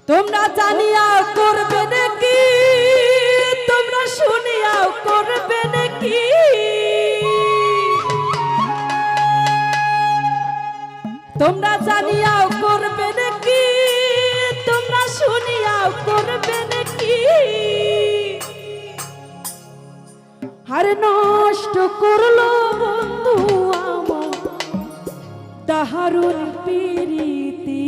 তোমরা জানিয়াও করবে নাকি, তোমরা শুনিয়াও করবে নাকি, তোমরা জানিয়াও করবে নাকি, তোমরা শুনিয়াও করবে নাকি, আর নষ্ট করলো বন্ধু আমার দারুণ প্রীতি।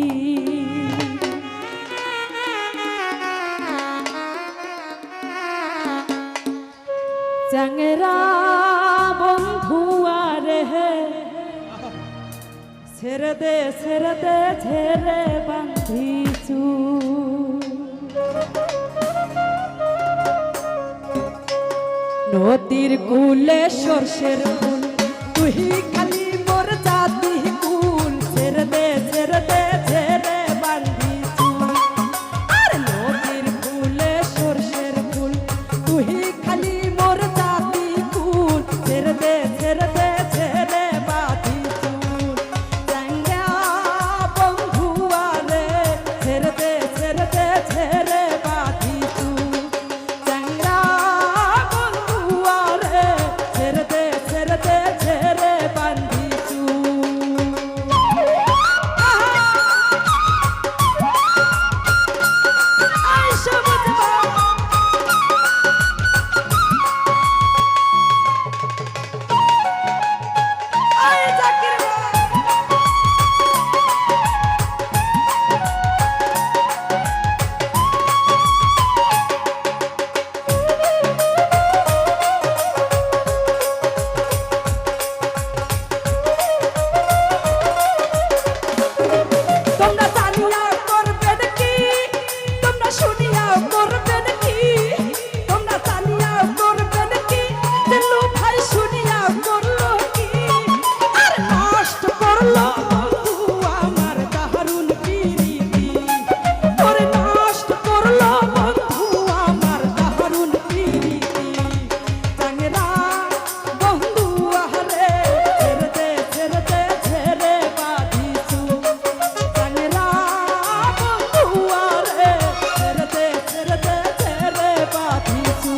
চ্যাংরা বন্ধু আরে ছেড়ে দে ছেড়ে দে ছেড়ে বাঁধিছু, নদীর কুলে সর্ষের ফুল তুই খালি মোর জাতি কুল, ছেড়ে দে ছেড়ে দে ছেড়ে বাঁধিছু, আর নদীর কুলে সর্ষের ফুল তুই খালি মোর জাতি কুল, ছেড়ে দে ছেড়ে দে ছেড়ে বাঁধিছু। চ্যাংরা বন্ধু আরে ছেড়ে দে ছেড়ে দে ছেড়ে বাঁধিছু, চ্যাংরা বন্ধু আরে ছেড়ে দে ছেড়ে দে ছেড়ে বাঁধিছু। আই সবুজ আই জাকির তোমরা জানিয়াও করবে নাকি, তোমরা শুনিয়াও করবে নাকি, তোমরা জানিয়াও করবে নাকি, দিলু ভাই শুনিয়াও করলো কি, আর নষ্ট করলো বন্ধু আমার দারুণ প্রীতি, ওরে নষ্ট করলো বন্ধু আমার দারুণ প্রীতি। চ্যাংরা বন্ধু আরে ছেড়ে দে ছেড়ে দে ছেড়ে বাঁধিছু, চ্যাংরা বন্ধু আরে ছেড়ে দে ছেড়ে দে ছেড়ে বাঁধিছু।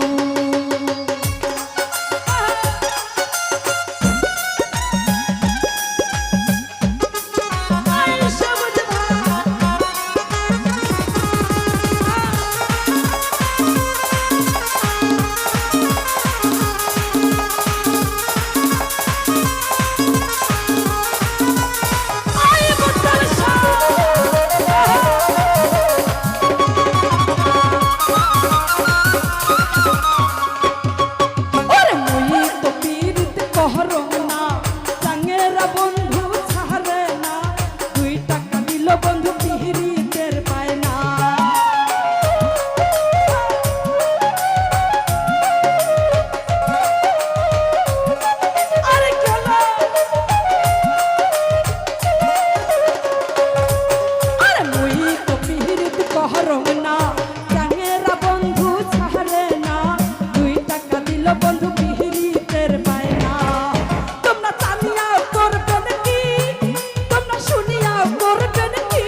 আই সবুজ আই বুদ্ধর ওরে মুই তো পীড়িত কহরম না, চ্যাংরা বন্ধু ছাড়ে না, 2 টাকা দিল বন্ধু পীড়িতের পায় না। আরে কেলো আরে মুই তো পীড়িত কহরম না, চ্যাংরা বন্ধু ছাড়ে না, 2 টাকা দিল বন্ধু পীড়িতের পায় না। তোমরা জানিয়াও করবে নাকি, তোমরা শুনিয়াও করবে নাকি,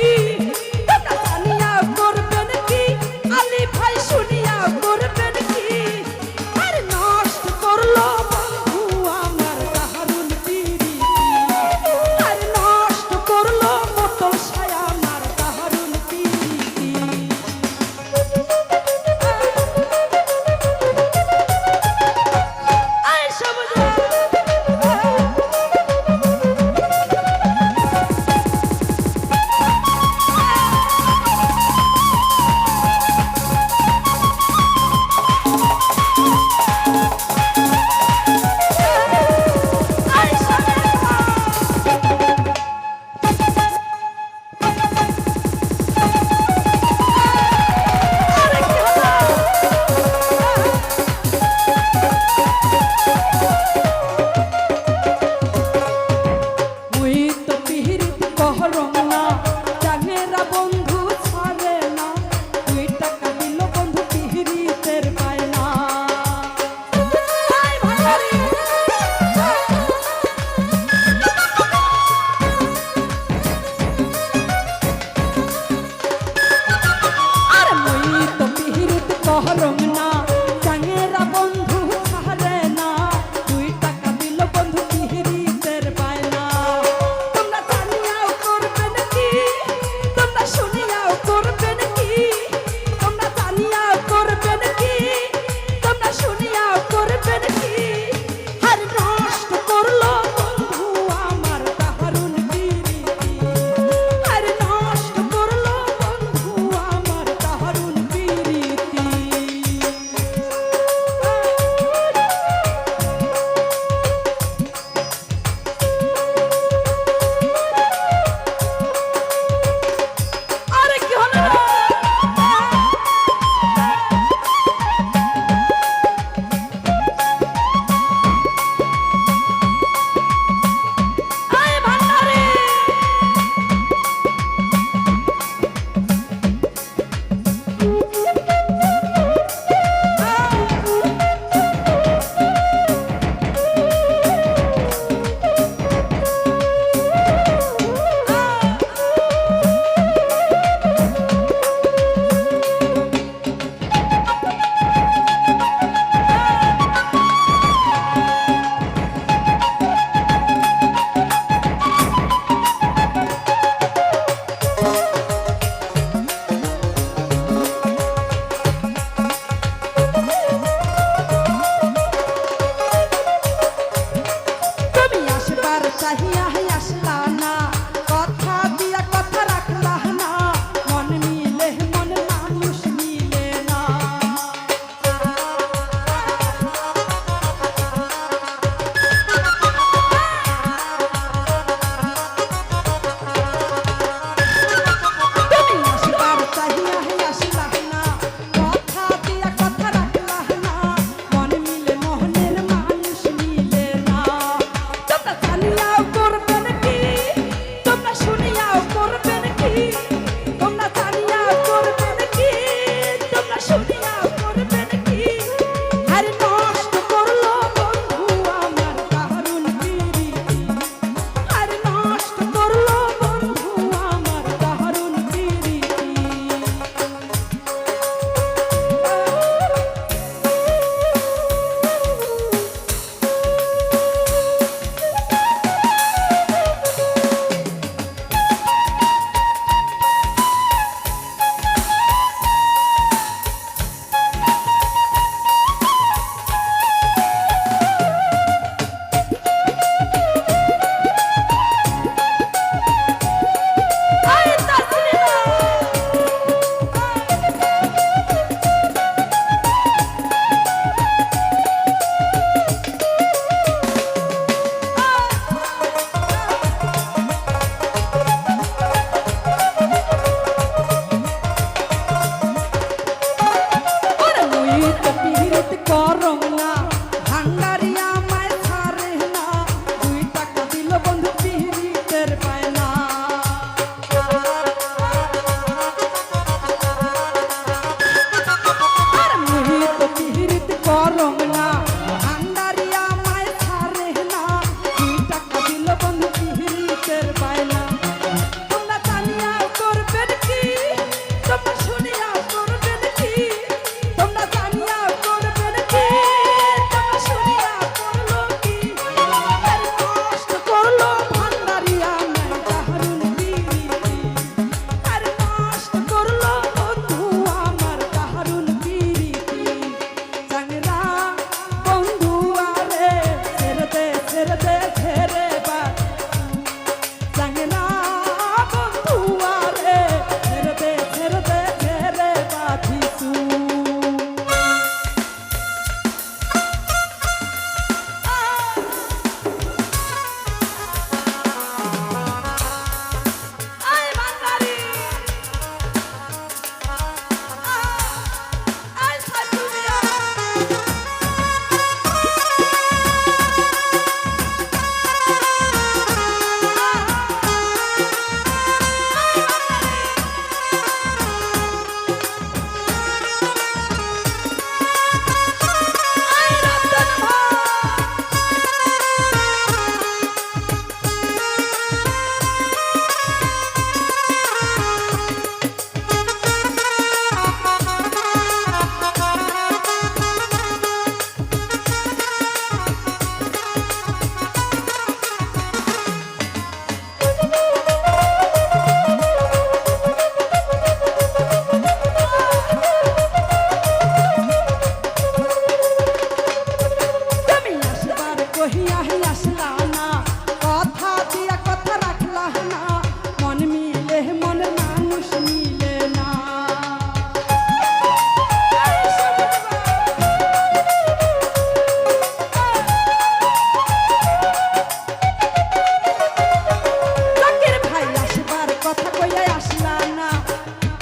কইয়া আসলা না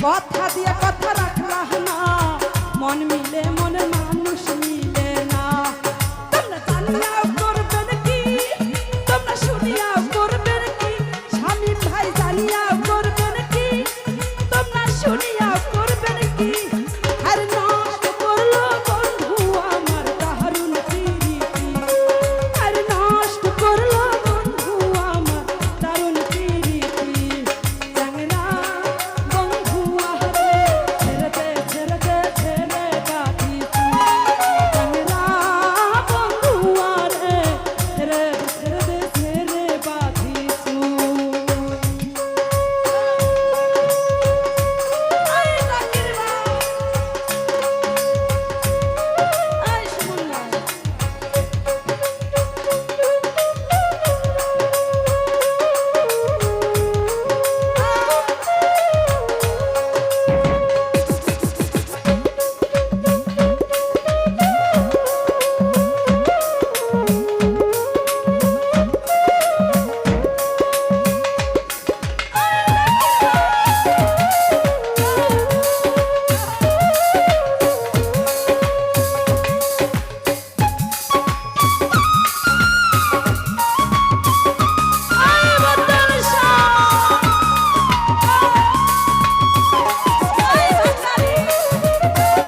কথা দিয়া কথা